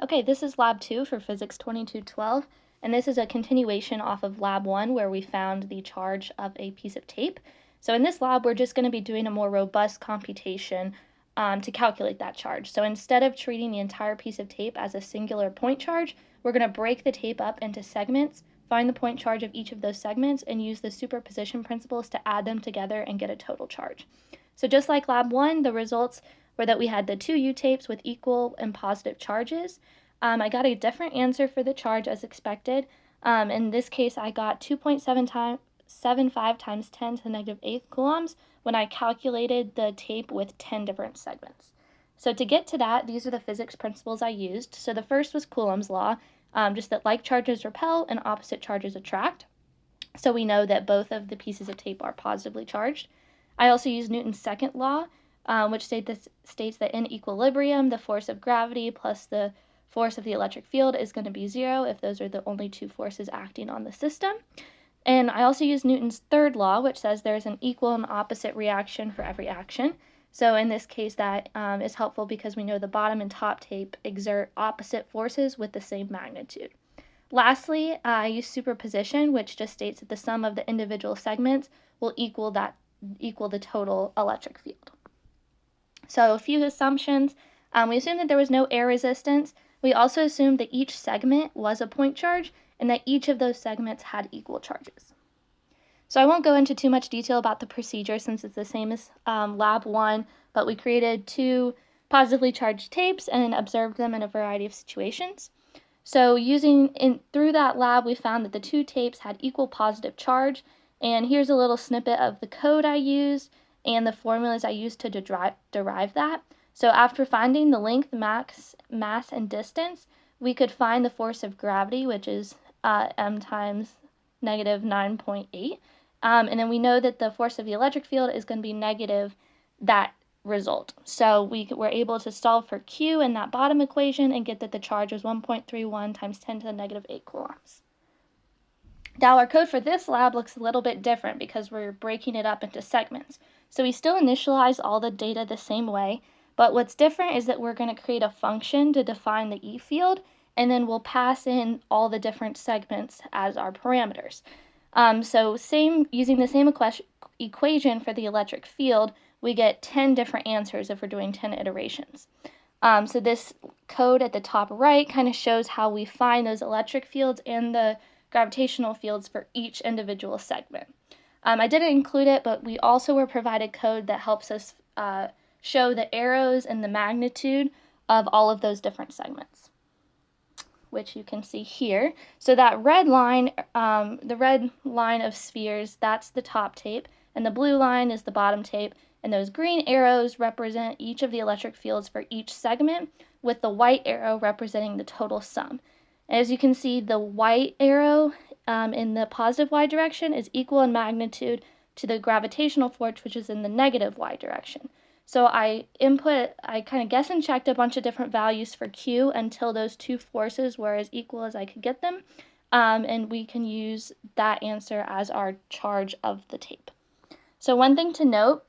Okay, this is Lab 2 for Physics 2212, and this is a continuation off of Lab 1 where we found the charge of a piece of tape. So in this lab, we're just going to be doing a more robust computation to calculate that charge. So instead of treating the entire piece of tape as a singular point charge, we're going to break the tape up into segments, find the point charge of each of those segments, and use the superposition principles to add them together and get a total charge. So just like Lab 1, the results were that we had the two U-tapes with equal and positive charges. I got a different answer for the charge as expected. In this case, I got 2.75 times 10 to the negative 8th coulombs when I calculated the tape with 10 different segments. So to get to that, these are the physics principles I used. So the first was Coulomb's law, just that like charges repel and opposite charges attract. So we know that both of the pieces of tape are positively charged. I also used Newton's second law, which states that in equilibrium, the force of gravity plus the force of the electric field is going to be 0 if those are the only two forces acting on the system. And I also used Newton's third law, which says there's an equal and opposite reaction for every action. So in this case, that is helpful because we know the bottom and top tape exert opposite forces with the same magnitude. Lastly, I use superposition, which just states that the sum of the individual segments will equal the total electric field. So a few assumptions. We assumed that there was no air resistance. We also assumed that each segment was a point charge and that each of those segments had equal charges. So I won't go into too much detail about the procedure since it's the same as Lab 1, but we created two positively charged tapes and observed them in a variety of situations. So through that lab, we found that the two tapes had equal positive charge, and here's a little snippet of the code I used and the formulas I used to derive that. So after finding the length, mass, and distance, we could find the force of gravity, which is m times negative 9.8. And then we know that the force of the electric field is going to be negative that result. So we were able to solve for Q in that bottom equation and get that the charge was 1.31 times 10 to the negative 8 coulombs. Now our code for this lab looks a little bit different because we're breaking it up into segments. So we still initialize all the data the same way, but what's different is that we're going to create a function to define the E field, and then we'll pass in all the different segments as our parameters. So using the same equation for the electric field, we get 10 different answers if we're doing 10 iterations. So this code at the top right kind of shows how we find those electric fields and the gravitational fields for each individual segment. I didn't include it, but we also were provided code that helps us show the arrows and the magnitude of all of those different segments, which you can see here. So that red line, the red line of spheres, that's the top tape, and the blue line is the bottom tape, and those green arrows represent each of the electric fields for each segment, with the white arrow representing the total sum. As you can see, the white arrow in the positive y direction is equal in magnitude to the gravitational force, which is in the negative y direction. So I kind of guess and checked a bunch of different values for Q until those two forces were as equal as I could get them, and we can use that answer as our charge of the tape. So one thing to note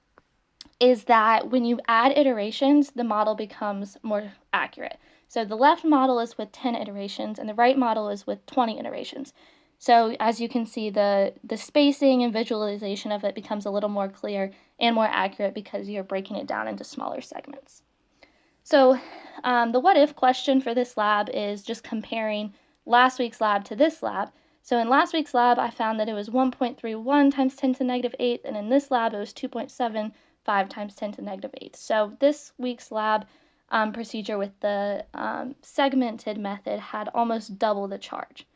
is that when you add iterations, the model becomes more accurate. So the left model is with 10 iterations, and the right model is with 20 iterations. So as you can see, the spacing and visualization of it becomes a little more clear and more accurate because you're breaking it down into smaller segments. So the what if question for this lab is just comparing last week's lab to this lab. So in last week's lab, I found that it was 1.31 times 10 to the negative 8, and in this lab, it was 2.75 times 10 to the negative 8. So this week's lab procedure with the segmented method had almost double the charge.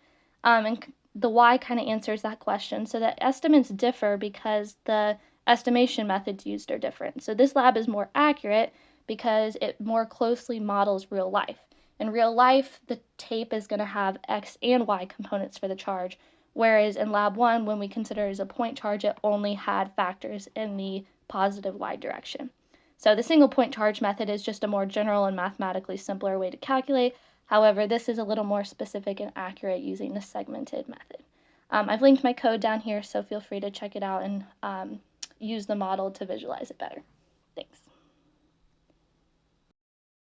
And the Y kind of answers that question. So the estimates differ because the estimation methods used are different. So this lab is more accurate because it more closely models real life. In real life, the tape is going to have X and Y components for the charge, whereas in Lab 1, when we consider it as a point charge, it only had factors in the positive Y direction. So the single point charge method is just a more general and mathematically simpler way to calculate. However, this is a little more specific and accurate using the segmented method. I've linked my code down here, so feel free to check it out and use the model to visualize it better. Thanks.